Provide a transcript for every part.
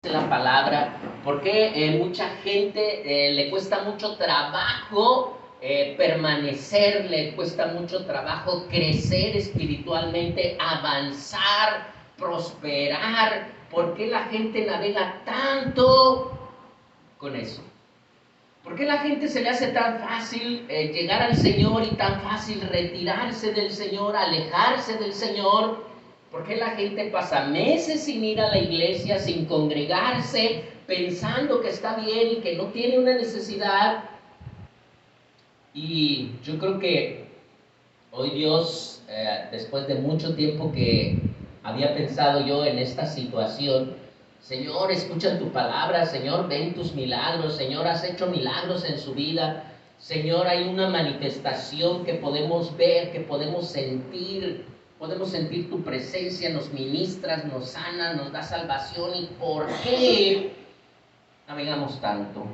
la palabra, porque mucha gente le cuesta mucho trabajo permanecer, le cuesta mucho trabajo crecer espiritualmente, avanzar, prosperar. ¿Por qué la gente navega tanto con eso? ¿Por qué la gente se le hace tan fácil llegar al Señor y tan fácil retirarse del Señor, alejarse del Señor? ¿Por qué la gente pasa meses sin ir a la iglesia, sin congregarse, pensando que está bien y que no tiene una necesidad? Y yo creo que hoy Dios, después de mucho tiempo que había pensado yo en esta situación, Señor, escucha tu palabra, Señor, ven tus milagros, Señor, has hecho milagros en su vida, Señor, hay una manifestación que podemos ver, que podemos sentir tu presencia, nos ministras, nos sanas, nos da salvación. ¿Y por qué navegamos tanto?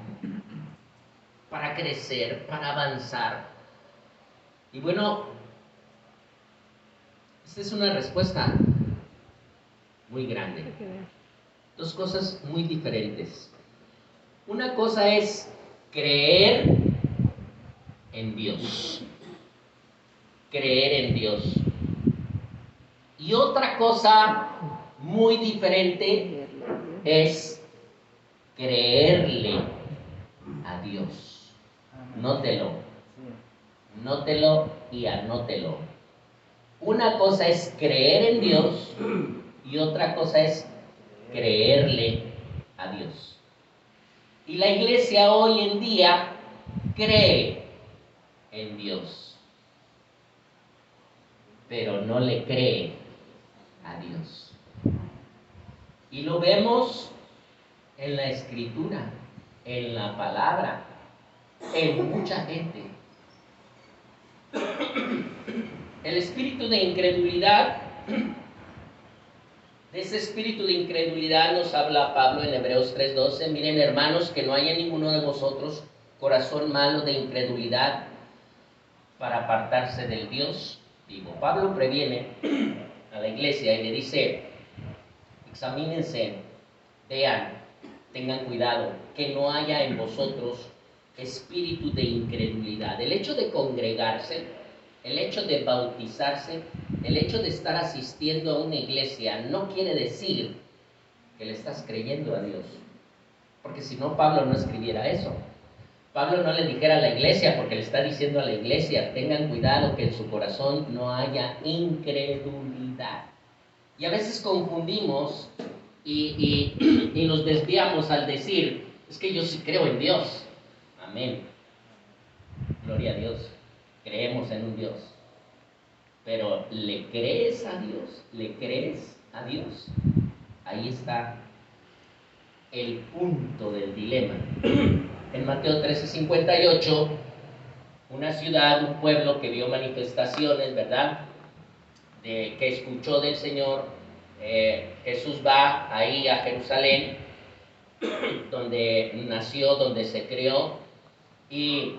Para crecer, para avanzar. Y bueno, esta es una respuesta muy grande. Dos cosas muy diferentes. Una cosa es creer en Dios. Creer en Dios. Y otra cosa muy diferente es creerle a Dios. Nótelo y anótelo. Una cosa es creer en Dios y otra cosa es creerle a Dios. Y la iglesia hoy en día cree en Dios, pero no le cree a Dios. Y lo vemos en la escritura, en la palabra, en mucha gente. El espíritu de incredulidad, de ese espíritu de incredulidad nos habla Pablo en Hebreos 3:12. Miren, hermanos, que no haya en ninguno de vosotros corazón malo de incredulidad para apartarse del Dios vivo. Pablo previene a la iglesia y le dice: examínense, vean, tengan cuidado, que no haya en vosotros espíritu de incredulidad. El hecho de congregarse, el hecho de bautizarse, el hecho de estar asistiendo a una iglesia no quiere decir que le estás creyendo a Dios, porque si no, Pablo no escribiera eso. Pablo no le dijera a la iglesia, porque le está diciendo a la iglesia: tengan cuidado que en su corazón no haya incredulidad. Y a veces confundimos y nos desviamos al decir: es que yo sí creo en Dios. Amén. Gloria a Dios. Creemos en un Dios. Pero ¿le crees a Dios? ¿Le crees a Dios? Ahí está el punto del dilema. En Mateo 13:58, una ciudad, un pueblo que vio manifestaciones, ¿verdad? Que escuchó del Señor. Jesús va ahí a Jerusalén, donde nació, donde se crió, y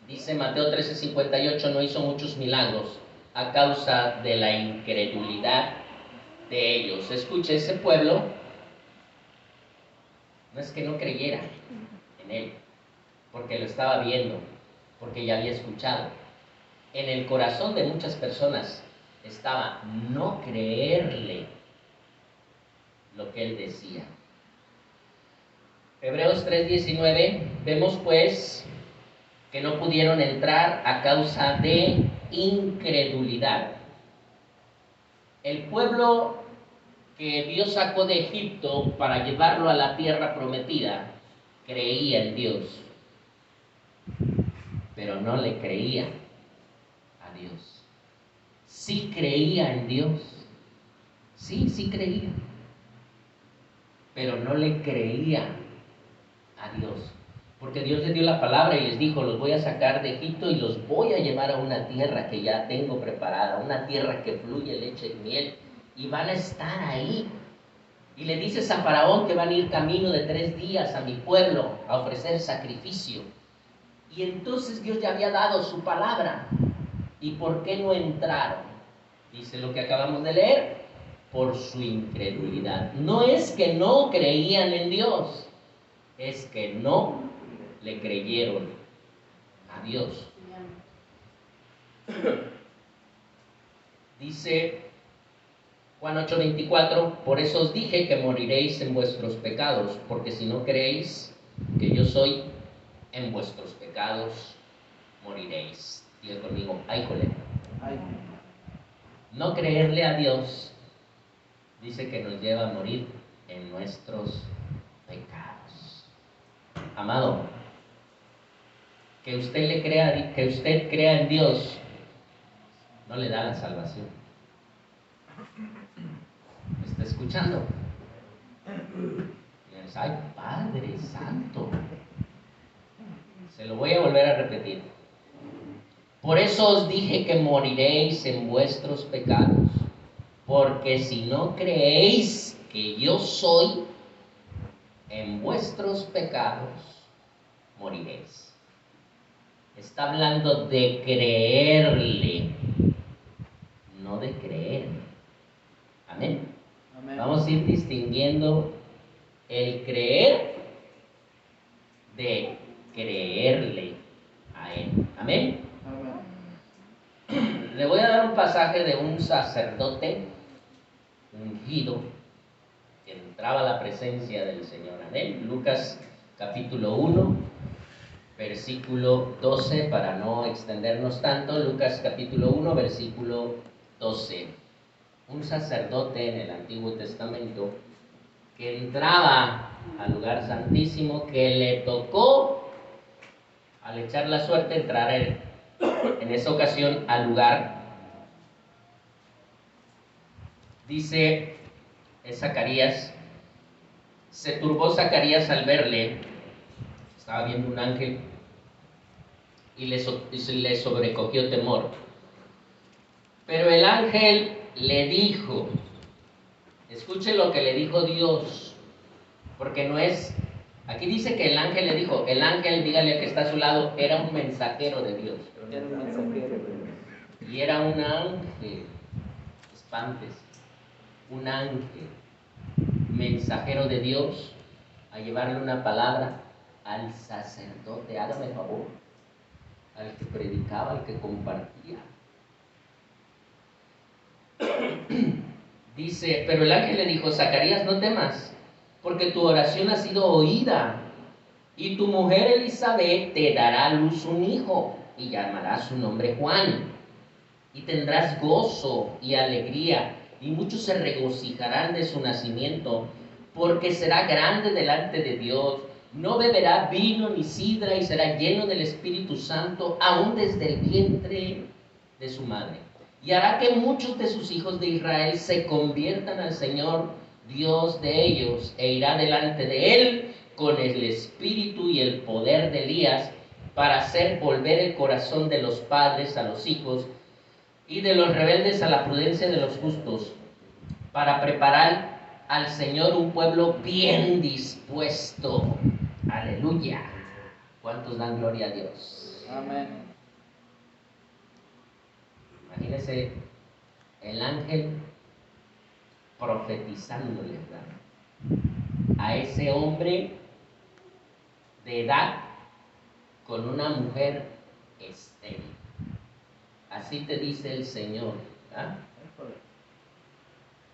dice Mateo 13:58, no hizo muchos milagros a causa de la incredulidad de ellos. Escuche, ese pueblo no es que no creyera en él, porque lo estaba viendo, porque ya había escuchado. En el corazón de muchas personas estaba no creerle lo que él decía. Hebreos 3:19, vemos pues que no pudieron entrar a causa de incredulidad. El pueblo que Dios sacó de Egipto para llevarlo a la tierra prometida creía en Dios, pero no le creía a Dios. Sí creía en Dios, sí creía, pero no le creía a Dios, porque Dios les dio la palabra y les dijo: los voy a sacar de Egipto y los voy a llevar a una tierra que ya tengo preparada, una tierra que fluye leche y miel, y van a estar ahí. Y le dices a Faraón que van a ir camino de 3 días a mi pueblo a ofrecer sacrificio. Y entonces Dios ya había dado su palabra. ¿Y por qué no entraron? Dice lo que acabamos de leer: por su incredulidad. No es que no creían en Dios, es que no le creyeron a Dios. Dice Juan 8:24, por eso os dije que moriréis en vuestros pecados, porque si no creéis que yo soy, en vuestros pecados moriréis. Diga conmigo, ay, jole. No creerle a Dios dice que nos lleva a morir en nuestros pecados. Amado, que usted crea en Dios no le da la salvación. ¿Me está escuchando? Y dices, ay, Padre Santo. Se lo voy a volver a repetir. Por eso os dije que moriréis en vuestros pecados, porque si no creéis que yo soy, en vuestros pecados moriréis. Está hablando de creerle, no de creer. Amén. Amén. Vamos a ir distinguiendo el creer de creerle a Él. Amén. Amén. Le voy a dar un pasaje de un sacerdote ungido que entraba a la presencia del Señor. Amén. Lucas capítulo 1, versículo 12, para no extendernos tanto. Lucas capítulo 1, versículo 12. Un sacerdote en el Antiguo Testamento que entraba al lugar santísimo, que le tocó, al echar la suerte, entrar en esa ocasión al lugar. Dice Zacarías, se turbó Zacarías al verle, estaba viendo un ángel, y le sobrecogió temor. Pero el ángel le dijo, escuche lo que le dijo Dios, porque no es, aquí dice que el ángel le dijo, el ángel, dígale al que está a su lado, era un mensajero de Dios. Y era un ángel, espántese, un ángel, mensajero de Dios, a llevarle una palabra al sacerdote, hágame favor, al que predicaba, al que compartía. Dice, pero el ángel le dijo, Zacarías, no temas, porque tu oración ha sido oída, y tu mujer Elizabeth te dará a luz un hijo, y llamarás su nombre Juan, y tendrás gozo y alegría, y muchos se regocijarán de su nacimiento, porque será grande delante de Dios, no beberá vino ni sidra, y será lleno del Espíritu Santo, aún desde el vientre de su madre. Y hará que muchos de sus hijos de Israel se conviertan al Señor, Dios de ellos, e irá delante de él con el espíritu y el poder de Elías, para hacer volver el corazón de los padres a los hijos, y de los rebeldes a la prudencia de los justos, para preparar al Señor un pueblo bien dispuesto. Aleluya. ¿Cuántos dan gloria a Dios? Amén. Imagínense el ángel profetizándole, ¿verdad?, a ese hombre de edad con una mujer estéril. Así te dice el Señor, ¿verdad?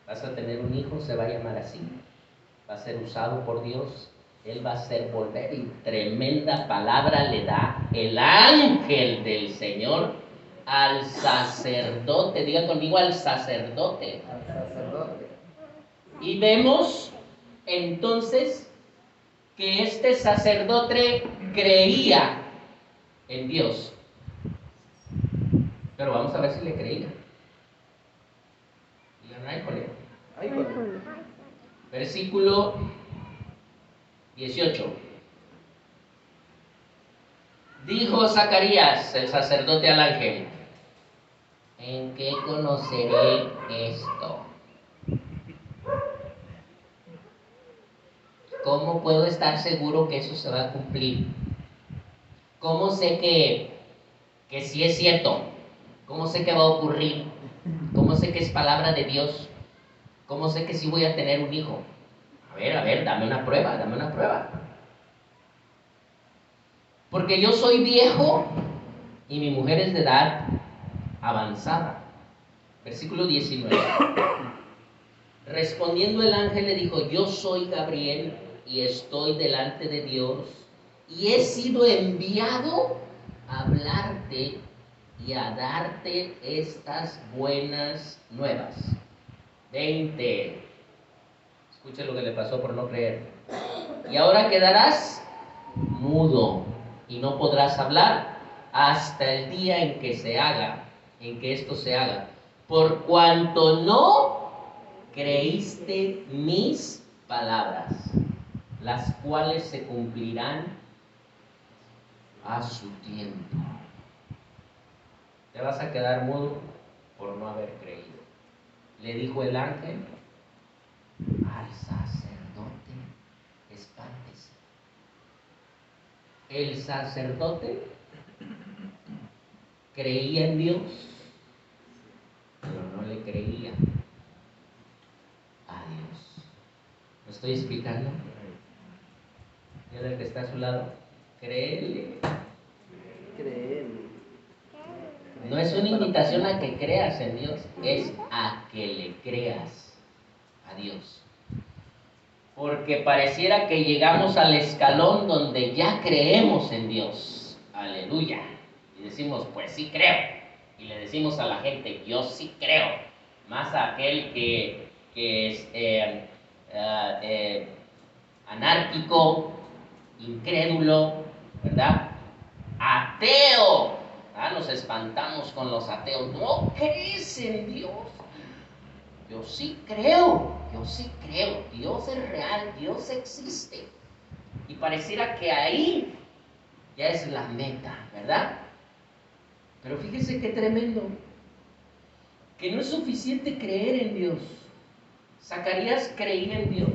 Vas a tener un hijo, se va a llamar así, va a ser usado por Dios, él va a hacer volver, y tremenda palabra le da el ángel del Señor al sacerdote. Diga conmigo, al sacerdote. Al sacerdote. Y vemos entonces que este sacerdote creía en Dios. Pero vamos a ver si le creía. Digan, ay, jole. Versículo 18. Dijo Zacarías, el sacerdote, al ángel, ¿en qué conoceré esto? ¿Cómo puedo estar seguro que eso se va a cumplir? ¿Cómo sé que sí es cierto? ¿Cómo sé que va a ocurrir? ¿Cómo sé que es palabra de Dios? ¿Cómo sé que sí voy a tener un hijo? A ver, dame una prueba, dame una prueba. Porque yo soy viejo y mi mujer es de edad avanzada. Versículo 19. Respondiendo el ángel le dijo, yo soy Gabriel y estoy delante de Dios y he sido enviado a hablarte y a darte estas buenas nuevas. 20. Escuche lo que le pasó por no creer. Y ahora quedarás mudo y no podrás hablar hasta el día en que esto se haga, por cuanto no creíste mis palabras, las cuales se cumplirán a su tiempo. Te vas a quedar mudo por no haber creído. Le dijo el ángel al sacerdote, espántese. El sacerdote creía en Dios, pero no le creía a Dios. ¿Me estoy explicando? Dígale al que está a su lado, créele. Créele. No es una invitación a que creas en Dios, es a que le creas a Dios. Porque pareciera que llegamos al escalón donde ya creemos en Dios. Aleluya. Y decimos, pues sí creo. Y le decimos a la gente, yo sí creo. Más a aquel que es anárquico, incrédulo, ¿verdad? Ateo. Nos espantamos con los ateos. ¿No crees en Dios? Yo sí creo, Dios es real, Dios existe. Y pareciera que ahí ya es la meta, ¿verdad? Pero fíjese qué tremendo, que no es suficiente creer en Dios. Zacarías creía en Dios,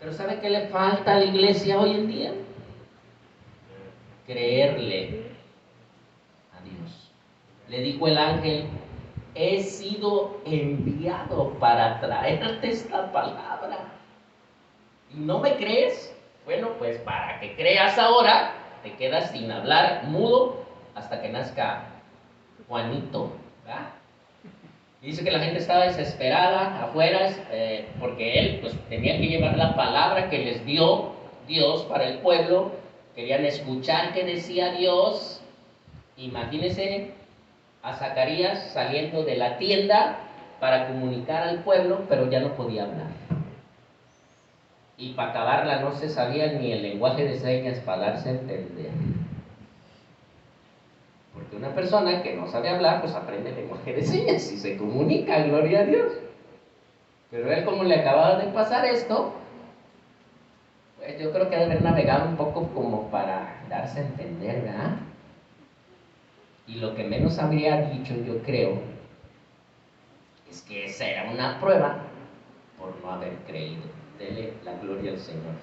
pero ¿sabe qué le falta a la iglesia hoy en día? Creerle a Dios. Le dijo el ángel, he sido enviado para traerte esta palabra. ¿Y no me crees? Bueno, pues para que creas ahora, te quedas sin hablar, mudo, hasta que nazca Juanito, ¿verdad? Y dice que la gente estaba desesperada afuera, porque él pues tenía que llevar la palabra que les dio Dios para el pueblo. Querían escuchar qué decía Dios. Imagínense a Zacarías saliendo de la tienda para comunicar al pueblo, pero ya no podía hablar. Y para acabarla no se sabía ni el lenguaje de señas para darse a entender. Porque una persona que no sabe hablar, pues aprende el lenguaje de señas y se comunica, gloria a Dios. Pero él, como le acababa de pasar esto, pues yo creo que debe haber navegado un poco como para darse a entender, ¿verdad? Y lo que menos habría dicho, yo creo, es que esa era una prueba por no haber creído. Dele la gloria al Señor.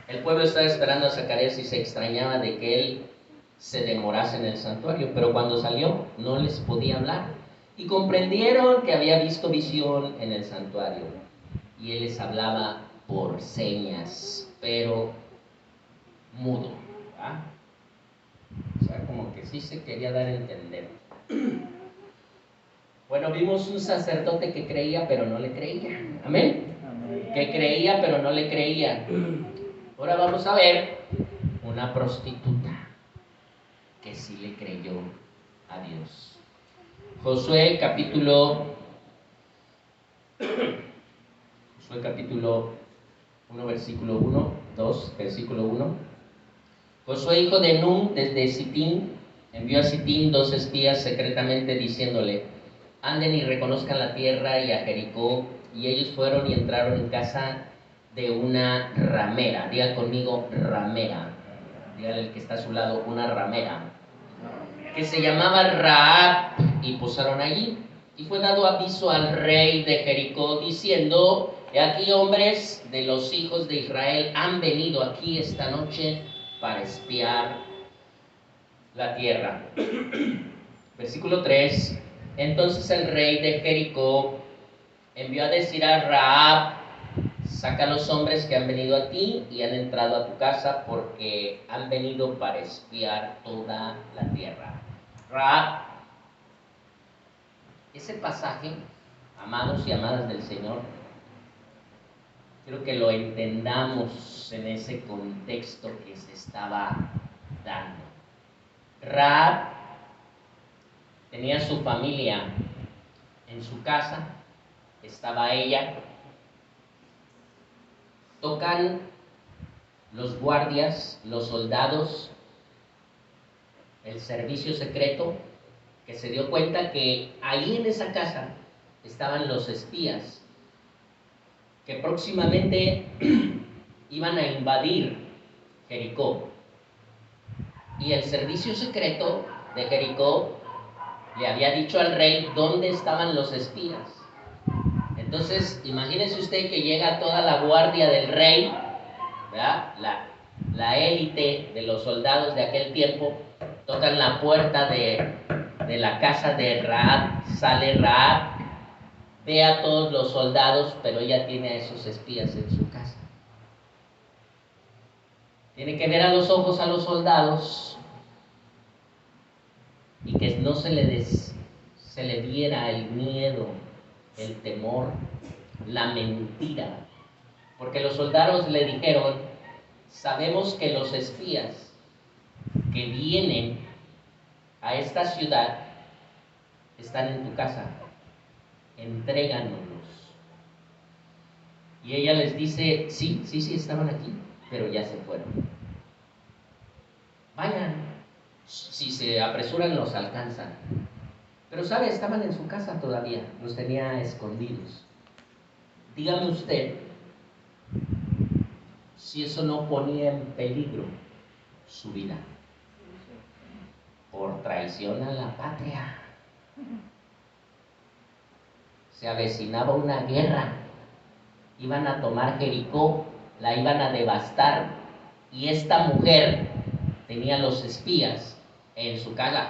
El pueblo estaba esperando a Zacarías y se extrañaba de que él se demorase en el santuario, pero cuando salió no les podía hablar. Y comprendieron que había visto visión en el santuario. Y él les hablaba por señas, pero mudo, ¿verdad? O sea, como que sí se quería dar a entender. Bueno, vimos un sacerdote que creía, pero no le creía. ¿Amén? Amén. Que creía, pero no le creía. Ahora vamos a ver una prostituta que sí le creyó a Dios. Josué capítulo 1, versículo 1, 2, versículo 1. Josué, hijo de Nun, desde Sitín, envió a Sitín 2 espías secretamente diciéndole, anden y reconozcan la tierra y a Jericó. Y ellos fueron y entraron en casa de una ramera. Diga conmigo, ramera. Dígale el que está a su lado, una ramera, que se llamaba Rahab, y posaron allí. Y fue dado aviso al rey de Jericó, diciendo, he aquí hombres de los hijos de Israel han venido aquí esta noche para espiar la tierra. Versículo 3. Entonces el rey de Jericó envió a decir a Rahab: saca a los hombres que han venido a ti y han entrado a tu casa, porque han venido para espiar toda la tierra. Rahab. Ese pasaje, amados y amadas del Señor, quiero que lo entendamos en ese contexto que se estaba dando. Rahab tenía su familia en su casa, estaba ella. Tocan los guardias, los soldados, el servicio secreto, que se dio cuenta que ahí en esa casa estaban los espías que próximamente iban a invadir Jericó. Y el servicio secreto de Jericó le había dicho al rey dónde estaban los espías. Entonces, imagínese usted que llega toda la guardia del rey, ¿verdad? La élite de los soldados de aquel tiempo, tocan la puerta de la casa de Rahab, sale Rahab, ve a todos los soldados, pero ella tiene a esos espías en su casa. Tiene que ver a los ojos a los soldados y que no se le diera el miedo, el temor, la mentira. Porque los soldados le dijeron: sabemos que los espías que vienen a esta ciudad están en tu casa, entréganoslos. Y ella les dice: sí, estaban aquí, pero ya se fueron. Vayan, si se apresuran los alcanzan. Pero sabe, estaban en su casa todavía, los tenía escondidos. Dígame usted si eso no ponía en peligro su vida por traición a la patria. Se avecinaba una guerra, iban a tomar Jericó, la iban a devastar, y esta mujer tenía los espías en su casa.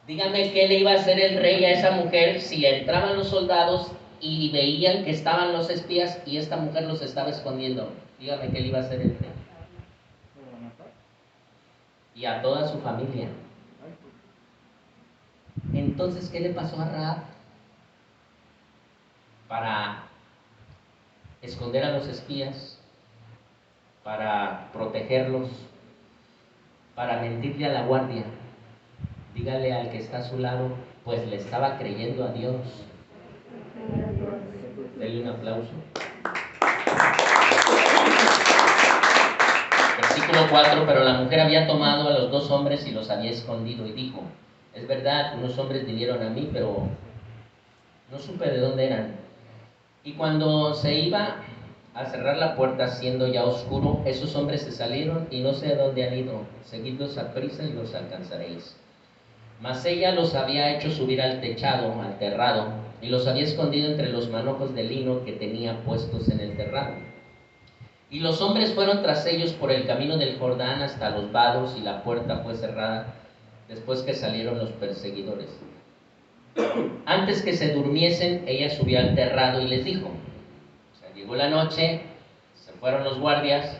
Dígame qué le iba a hacer el rey a esa mujer si entraban los soldados y veían que estaban los espías y esta mujer los estaba escondiendo. Dígame qué le iba a hacer el rey. Y a toda su familia. Entonces, ¿qué le pasó a Rahab? Para esconder a los espías, para protegerlos, para mentirle a la guardia. Dígale al que está a su lado: pues le estaba creyendo a Dios. Denle un aplauso. Versículo 4. Pero la mujer había tomado a los 2 hombres y los había escondido, y dijo: es verdad, unos hombres vinieron a mí, pero no supe de dónde eran. Y cuando se iba a cerrar la puerta, siendo ya oscuro, esos hombres se salieron y no sé a dónde han ido. Seguidlos a prisa y los alcanzaréis. Mas ella los había hecho subir al techado, al terrado, y los había escondido entre los manojos de lino que tenía puestos en el terrado. Y los hombres fueron tras ellos por el camino del Jordán hasta los vados, y la puerta fue cerrada después que salieron los perseguidores. Antes que se durmiesen, ella subió al terrado y les dijo. O sea, llegó la noche, se fueron los guardias,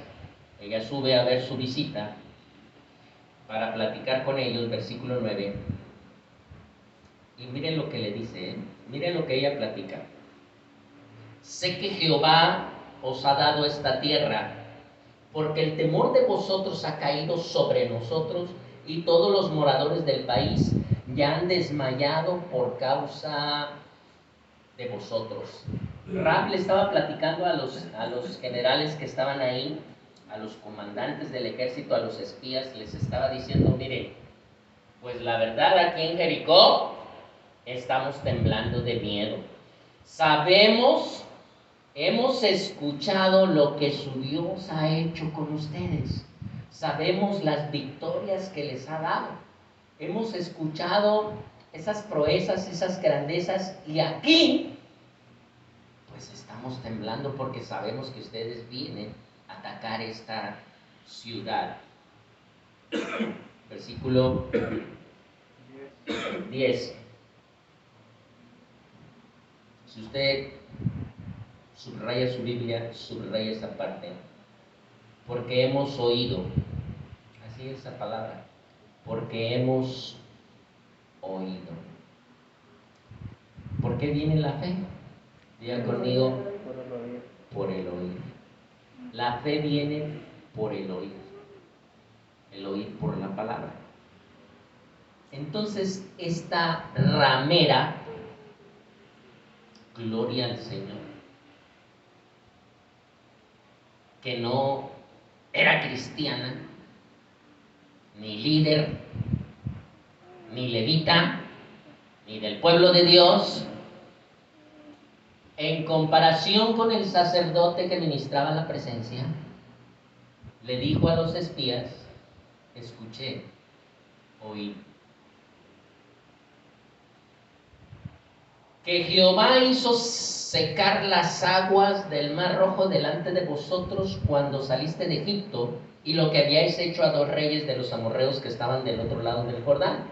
ella sube a ver su visita para platicar con ellos. Versículo 9. Y miren lo que le dice, miren lo que ella platica. Sé que Jehová os ha dado esta tierra, porque el temor de vosotros ha caído sobre nosotros, y todos los moradores del país ya han desmayado por causa de vosotros. Rahab le estaba platicando a los generales que estaban ahí, a los comandantes del ejército, a los espías, les estaba diciendo: miren, pues la verdad, aquí en Jericó estamos temblando de miedo. Sabemos, hemos escuchado lo que su Dios ha hecho con ustedes. Sabemos las victorias que les ha dado. Hemos escuchado esas proezas, esas grandezas, y aquí pues estamos temblando porque sabemos que ustedes vienen a atacar esta ciudad. Versículo 10. Si usted subraya su Biblia, subraya esa parte. Porque hemos oído, así es esa palabra, porque hemos oído. ¿Por qué viene la fe? Diga conmigo, por el oír. La fe viene por el oír por la palabra. Entonces, esta ramera, gloria al Señor, que no era cristiana, ni líder, ni levita, ni del pueblo de Dios, en comparación con el sacerdote que ministraba la presencia, le dijo a los espías: escuché, oí, que Jehová hizo secar las aguas del mar Rojo delante de vosotros cuando saliste de Egipto, y lo que habíais hecho a 2 reyes de los amorreos que estaban del otro lado del Jordán,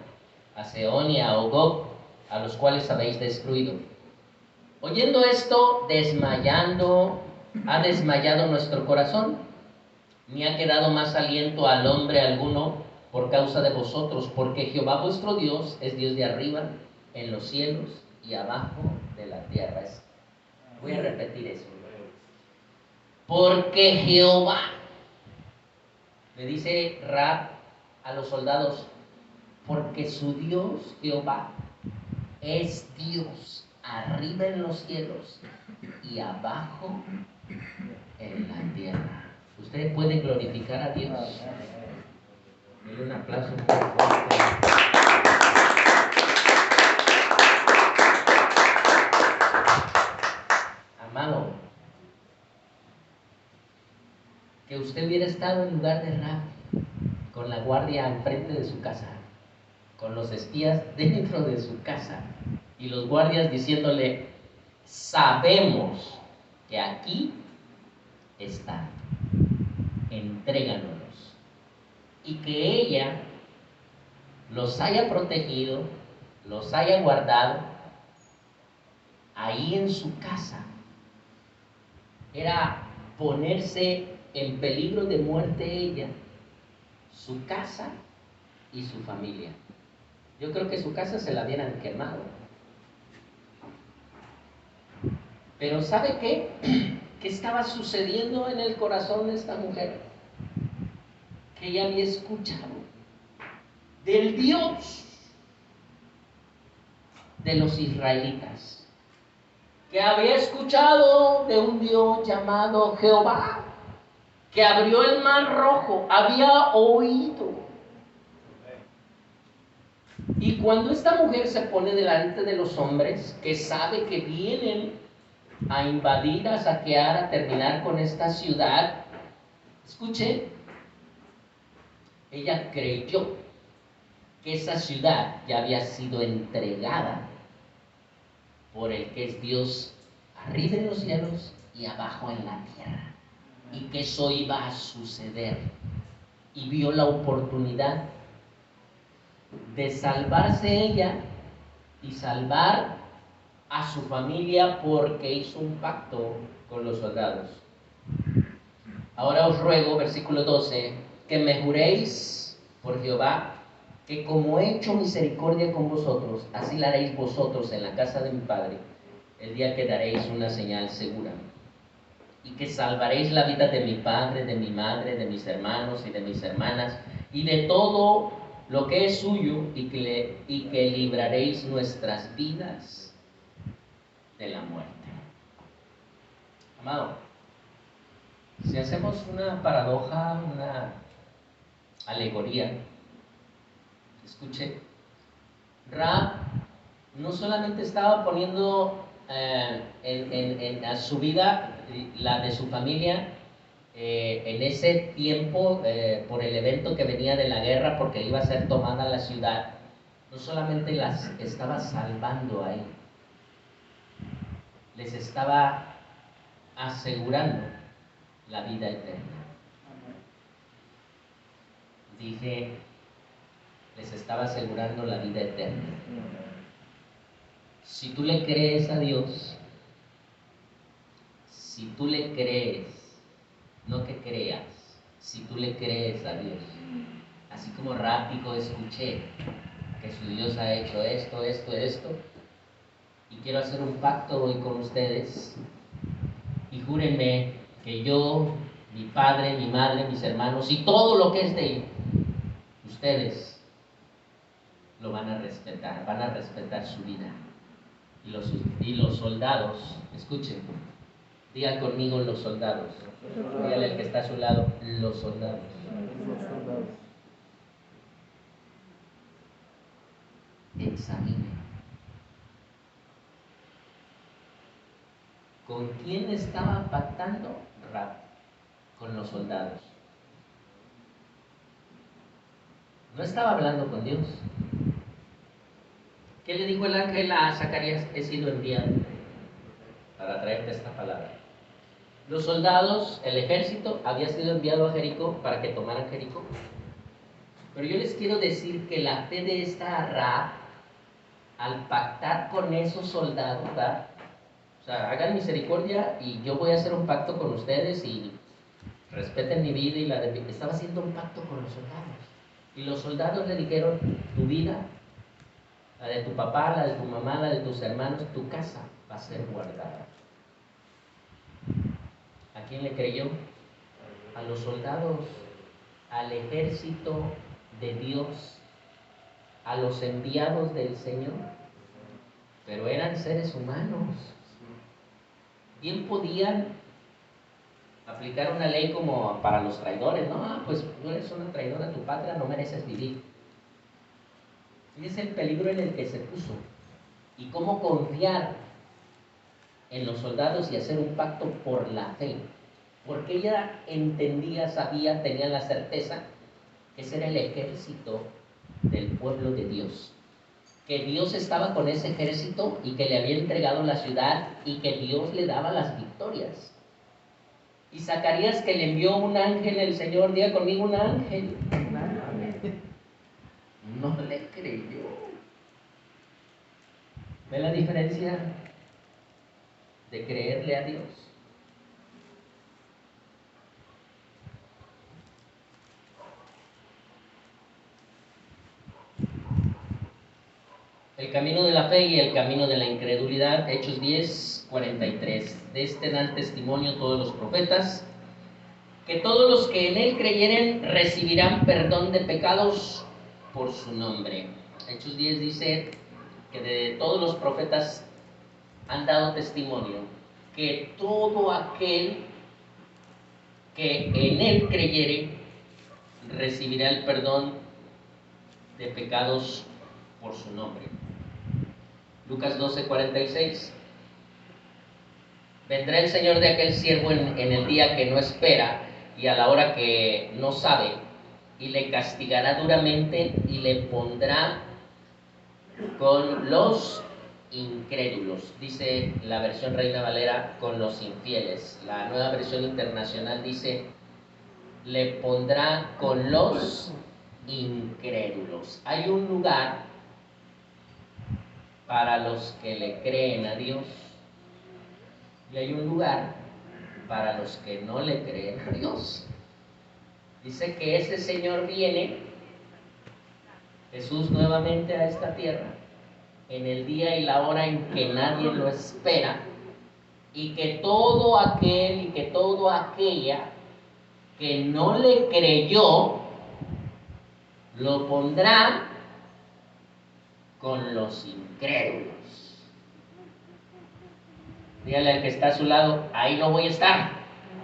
a Sehón y a Og, a los cuales habéis destruido. Oyendo esto, ha desmayado nuestro corazón, ni ha quedado más aliento al hombre alguno por causa de vosotros, porque Jehová vuestro Dios es Dios de arriba en los cielos y abajo de la tierra. Voy a repetir eso. Porque Jehová, le dice Rab a los soldados, porque su Dios, Jehová, es Dios arriba en los cielos y abajo en la tierra. Usted puede glorificar a Dios. Denle un aplauso muy fuerte. Amado, que usted hubiera estado en lugar de Rab, con la guardia enfrente de su casa, con los espías dentro de su casa, y los guardias diciéndole: sabemos que aquí está, entréganos. Y que ella los haya protegido, los haya guardado ahí en su casa. Era ponerse en peligro de muerte ella, su casa y su familia. Yo creo que su casa se la hubieran quemado. Pero ¿sabe qué? ¿Qué estaba sucediendo en el corazón de esta mujer? Que ella había escuchado del Dios de los israelitas, que había escuchado de un Dios llamado Jehová, que abrió el mar Rojo, había oído. Y cuando esta mujer se pone delante de los hombres, que sabe que vienen a invadir, a saquear, a terminar con esta ciudad, escuche, ella creyó que esa ciudad ya había sido entregada por el que es Dios arriba en los cielos y abajo en la tierra, y que eso iba a suceder, y vio la oportunidad de salvarse ella y salvar a su familia, porque hizo un pacto con los soldados. Ahora os ruego, versículo 12, que me juréis por Jehová, que como he hecho misericordia con vosotros, así la haréis vosotros en la casa de mi padre, el día que daréis una señal segura, y que salvaréis la vida de mi padre, de mi madre, de mis hermanos y de mis hermanas, y de todo lo que es suyo, y que libraréis nuestras vidas de la muerte. Amado, si hacemos una paradoja, una alegoría, escuche, Rab no solamente estaba poniendo a su vida, la de su familia, en ese tiempo, por el evento que venía de la guerra, porque iba a ser tomada la ciudad, no solamente las estaba salvando ahí, les estaba asegurando la vida eterna. Dije, les estaba asegurando la vida eterna. Si tú le crees a Dios, si tú le crees, no que creas, si tú le crees a Dios, así como rápido escuché que su Dios ha hecho esto, y quiero hacer un pacto hoy con ustedes, y júrenme que yo, mi padre, mi madre, mis hermanos y todo lo que es de ustedes lo van a respetar su vida. Y los soldados, escuchen, diga conmigo los soldados, dígale al que está a su lado, los soldados. Examine. ¿Con quién estaba pactando? Rab, con los soldados. No estaba hablando con Dios. ¿Qué le dijo el ángel a Zacarías? He sido enviado para traerte esta palabra. Los soldados, el ejército, había sido enviado a Jericó para que tomaran Jericó. Pero yo les quiero decir que la fe de esta Rab, al pactar con esos soldados, ¿verdad? O sea, hagan misericordia y yo voy a hacer un pacto con ustedes y respeten mi vida y la de mi... Estaba haciendo un pacto con los soldados. Y los soldados le dijeron, tu vida, la de tu papá, la de tu mamá, la de tus hermanos, tu casa va a ser guardada. ¿A quién le creyó? A los soldados, al ejército de Dios, a los enviados del Señor. Pero eran seres humanos. Bien podían aplicar una ley como para los traidores, ¿no? Pues tú eres una traidora a tu patria, no mereces vivir. Y es el peligro en el que se puso. Y cómo confiar en los soldados y hacer un pacto por la fe. Porque ella entendía, sabía, tenía la certeza que ese era el ejército del pueblo de Dios. Que Dios estaba con ese ejército y que le había entregado la ciudad y que Dios le daba las victorias. Y Zacarías, que le envió un ángel, el Señor, diga conmigo, un ángel. No le creyó. ¿Ve la diferencia de creerle a Dios? El camino de la fe y el camino de la incredulidad, Hechos 10, 43. De este dan testimonio todos los profetas, que todos los que en él creyeren recibirán perdón de pecados por su nombre. Hechos 10 dice que de todos los profetas han dado testimonio que todo aquel que en él creyere recibirá el perdón de pecados por su nombre. Lucas 12, 46. Vendrá el Señor de aquel siervo en el día que no espera y a la hora que no sabe, y le castigará duramente y le pondrá con los incrédulos. Dice la versión Reina Valera, con los infieles. La Nueva Versión Internacional dice, le pondrá con los incrédulos. Hay un lugar para los que le creen a Dios y hay un lugar para los que no le creen a Dios. Dice que ese Señor viene, Jesús, nuevamente a esta tierra en el día y la hora en que nadie lo espera, y que todo aquel y que toda aquella que no le creyó lo pondrá con los incrédulos. Dígale al que está a su lado, ahí no voy a estar.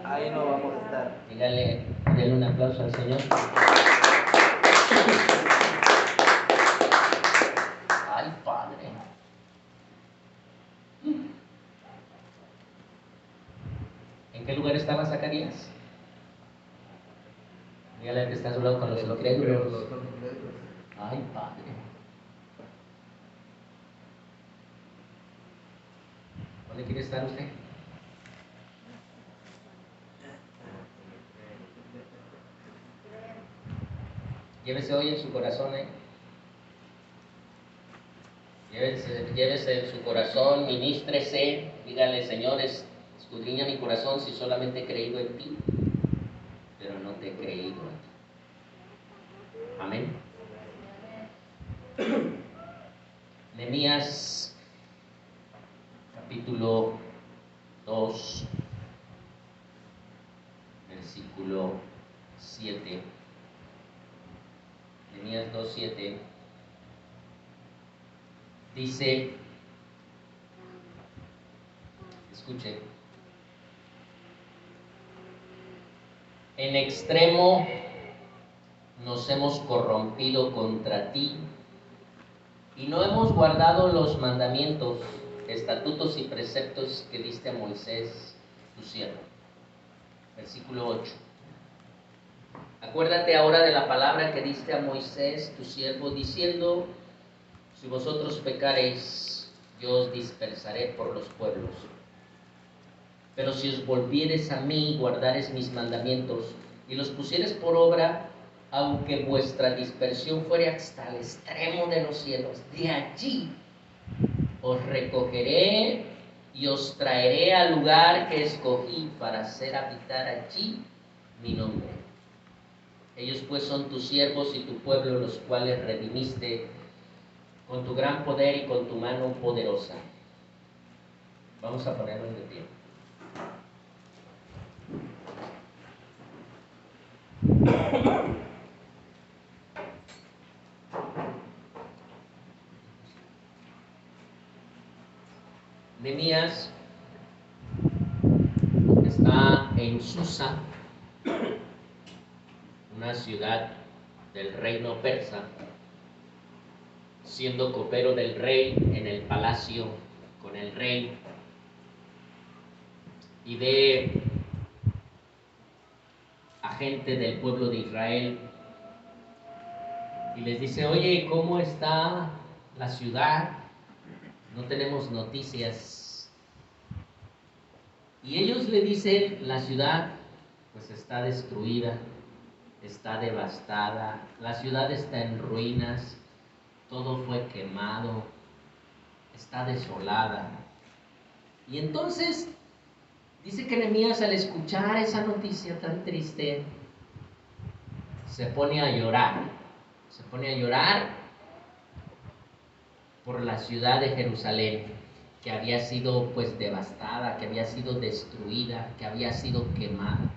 Ahí no vamos a estar. Dígale, denle un aplauso al Señor. Ay, Padre. ¿En qué lugar estaba Zacarías? Dígale al que está a su lado, con los incrédulos. Ay, Padre. ¿Dónde quiere estar usted? Llévese hoy en su corazón, Llévese en su corazón, ministrese, dígale, Señor, escudriña mi corazón si solamente he creído en ti, pero no te he creído en ti. Amén. Nehemías capítulo 2, versículo 7. Nehemías 2:7 dice, escuche, en extremo nos hemos corrompido contra ti y no hemos guardado los mandamientos, estatutos y preceptos que diste a Moisés, tu siervo. Versículo 8. Acuérdate ahora de la palabra que diste a Moisés, tu siervo, diciendo, si vosotros pecareis, yo os dispersaré por los pueblos. Pero si os volviereis a mí y guardareis mis mandamientos y los pusiereis por obra, aunque vuestra dispersión fuere hasta el extremo de los cielos, de allí os recogeré y os traeré al lugar que escogí para hacer habitar allí mi nombre. Ellos pues son tus siervos y tu pueblo, los cuales redimiste con tu gran poder y con tu mano poderosa. Vamos a ponernos de pie. Nehemías está en Susa, una ciudad del reino persa, siendo copero del rey en el palacio con el rey, y ve a gente del pueblo de Israel y les dice, oye, ¿cómo está la ciudad? No tenemos noticias. Y ellos le dicen, la ciudad pues está destruida, está devastada, la ciudad está en ruinas, todo fue quemado, está desolada. Y entonces dice que Nehemías, al escuchar esa noticia tan triste, se pone a llorar por la ciudad de Jerusalén, que había sido pues devastada, que había sido destruida, que había sido quemada.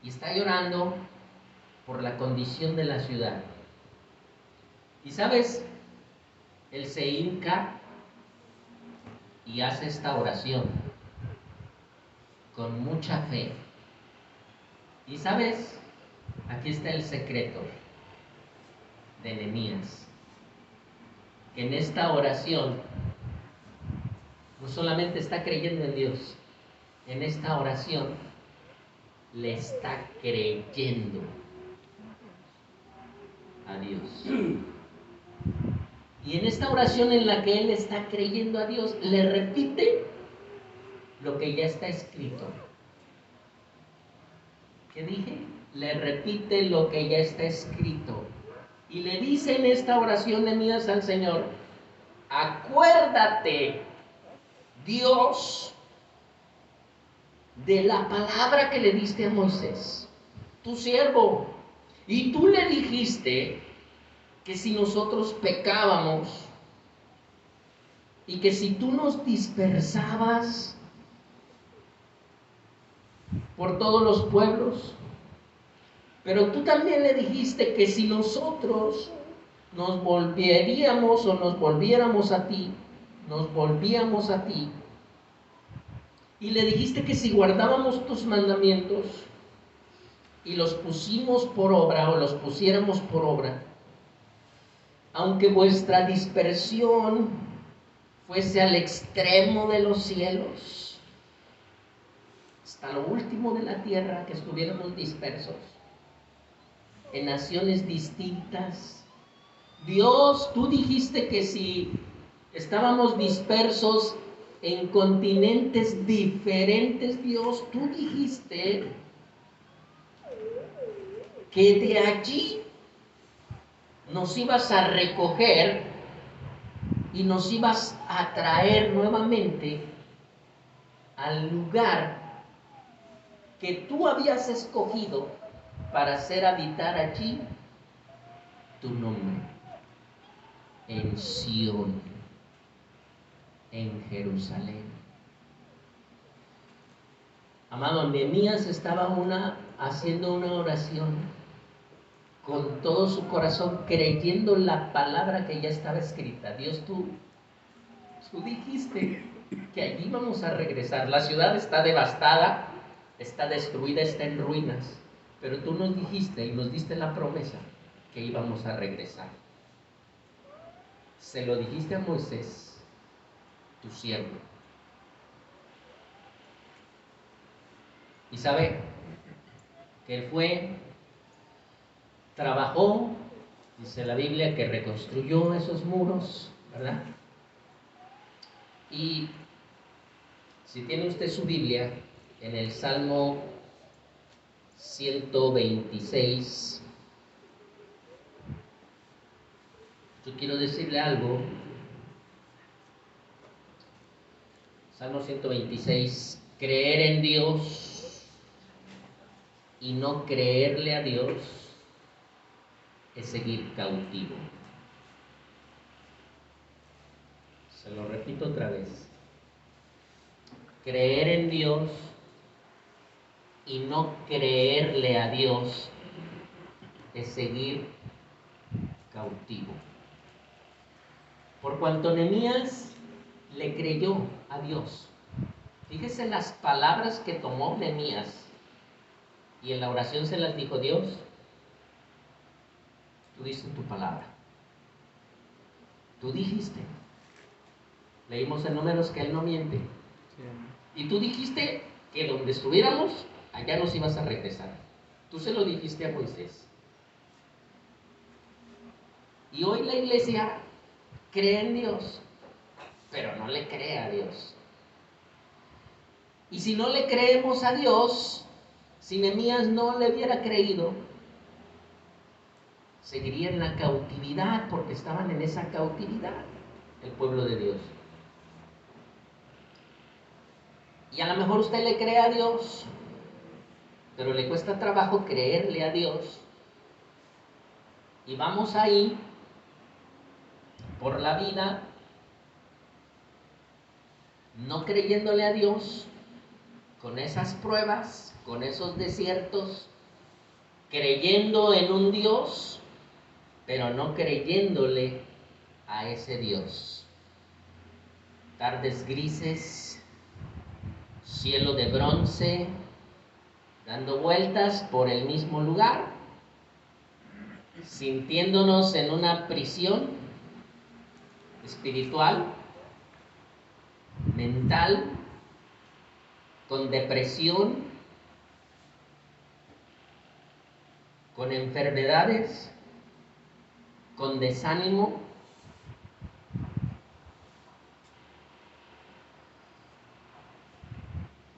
Y está llorando por la condición de la ciudad. Y sabes, él se hinca y hace esta oración con mucha fe. Y sabes, aquí está el secreto de Nehemías, que en esta oración no solamente está creyendo en Dios, en esta oración le está creyendo a Dios. Y en esta oración en la que él está creyendo a Dios, le repite lo que ya está escrito. ¿Qué dije? Le repite lo que ya está escrito. Y le dice en esta oración Nehemías al Señor, acuérdate, Dios, de la palabra que le diste a Moisés, tu siervo. Y tú le dijiste que si nosotros pecábamos y que si tú nos dispersabas por todos los pueblos, pero tú también le dijiste que si nosotros nos volviéramos a ti, y le dijiste que si guardábamos tus mandamientos y los pusiéramos por obra, aunque vuestra dispersión fuese al extremo de los cielos, hasta lo último de la tierra, que estuviéramos dispersos en naciones distintas. Dios, tú dijiste que si estábamos dispersos en continentes diferentes, Dios, tú dijiste que de allí nos ibas a recoger y nos ibas a traer nuevamente al lugar que tú habías escogido para hacer habitar allí tu nombre, en Sión, en Jerusalén. Amado, Nehemías estaba haciendo una oración con todo su corazón, creyendo la palabra que ya estaba escrita. Dios, tú dijiste que allí vamos a regresar. La ciudad está devastada, está destruida, está en ruinas, pero tú nos dijiste y nos diste la promesa que íbamos a regresar. Se lo dijiste a Moisés, tu siervo. Y sabe que él trabajó, dice la Biblia, que reconstruyó esos muros, ¿verdad? Y si tiene usted su Biblia, en el Salmo 126, yo quiero decirle algo. Salmo 126, creer en Dios y no creerle a Dios es seguir cautivo. Se lo repito otra vez. Creer en Dios y no creerle a Dios es seguir cautivo. Por cuanto Nehemías le creyó a Dios. Fíjese las palabras que tomó Nehemías y en la oración se las dijo: Dios, tú diste tu palabra. Tú dijiste. Leímos en Números que Él no miente. Sí. Y tú dijiste que donde estuviéramos, allá nos ibas a regresar. Tú se lo dijiste a Moisés. Y hoy la iglesia cree en Dios, pero no le cree a Dios. Y si no le creemos a Dios, si Nehemías no le hubiera creído, seguiría en la cautividad, porque estaban en esa cautividad el pueblo de Dios. Y a lo mejor usted le cree a Dios, pero le cuesta trabajo creerle a Dios. Y vamos ahí por la vida no creyéndole a Dios, con esas pruebas, con esos desiertos, creyendo en un Dios, pero no creyéndole a ese Dios. Tardes grises, cielo de bronce, dando vueltas por el mismo lugar, sintiéndonos en una prisión espiritual, mental, con depresión, con enfermedades, con desánimo.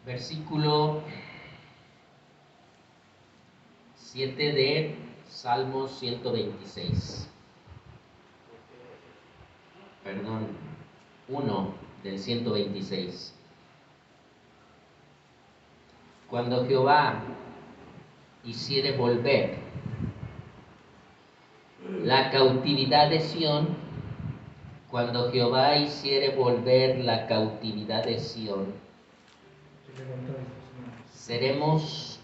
Versículo 7 de Salmo 126. Perdón, 1 del 126. Cuando Jehová hiciere volver la cautividad de Sión, cuando Jehová hiciere volver la cautividad de Sión, seremos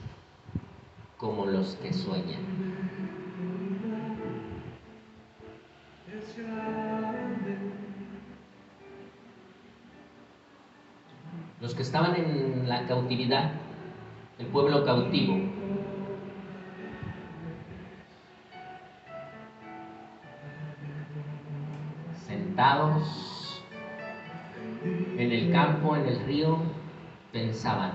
como los que sueñan. Los que estaban en la cautividad, el pueblo cautivo, sentados en el campo, en el río, pensaban: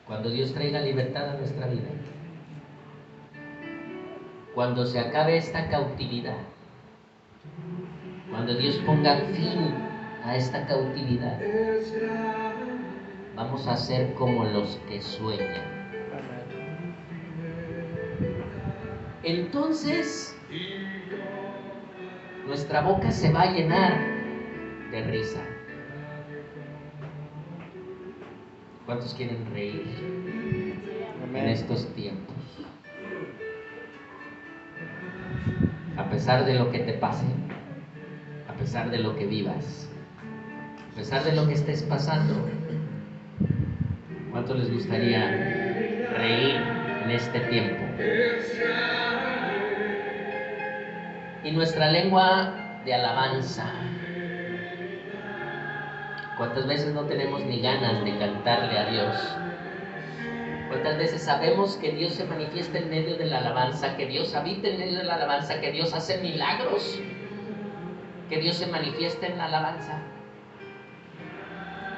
cuando Dios traiga libertad a nuestra vida, cuando se acabe esta cautividad, cuando Dios ponga fin a esta cautividad, vamos a ser como los que sueñan. Entonces, nuestra boca se va a llenar de risa. ¿Cuántos quieren reír en estos tiempos? A pesar de lo que te pase, a pesar de lo que vivas, a pesar de lo que estés pasando, ¿cuánto les gustaría reír en este tiempo? Y nuestra lengua de alabanza. ¿Cuántas veces no tenemos ni ganas de cantarle a Dios? ¿Cuántas veces sabemos que Dios se manifiesta en medio de la alabanza, que Dios habita en medio de la alabanza, que Dios hace milagros, que Dios se manifiesta en la alabanza?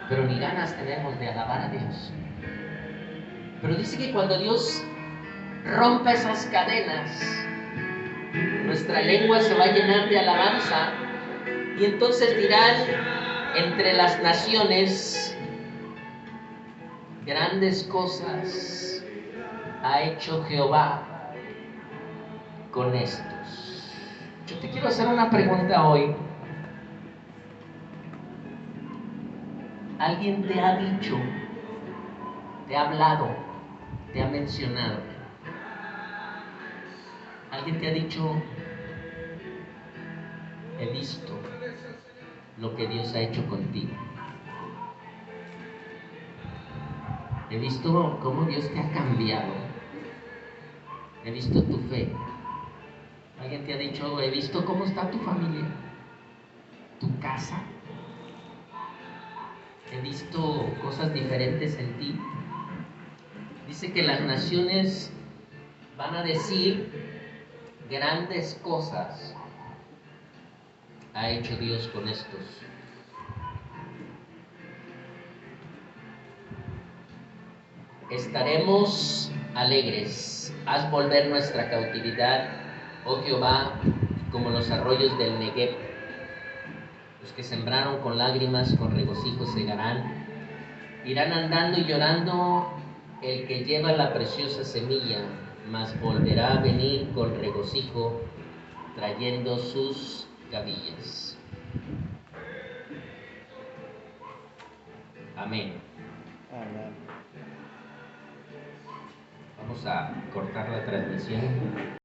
Pero ni ganas tenemos de alabar a Dios. Pero dice que cuando Dios rompa esas cadenas, nuestra lengua se va a llenar de alabanza, y entonces dirán entre las naciones: grandes cosas ha hecho Jehová con estos. Yo te quiero hacer una pregunta hoy. ¿Alguien te ha dicho, te ha hablado, te ha mencionado? ¿Alguien te ha dicho: he visto lo que Dios ha hecho contigo? He visto cómo Dios te ha cambiado. He visto tu fe. ¿Alguien te ha dicho: he visto cómo está tu familia, tu casa? He visto cosas diferentes en ti. Dice que las naciones van a decir: grandes cosas ha hecho Dios con estos. Estaremos alegres. Haz volver nuestra cautividad, oh Jehová, como los arroyos del Negev. Los que sembraron con lágrimas, con regocijo segarán. Irán andando y llorando el que lleva la preciosa semilla, mas volverá a venir con regocijo, trayendo sus gavillas. Amén. Amén. Vamos a cortar la transmisión.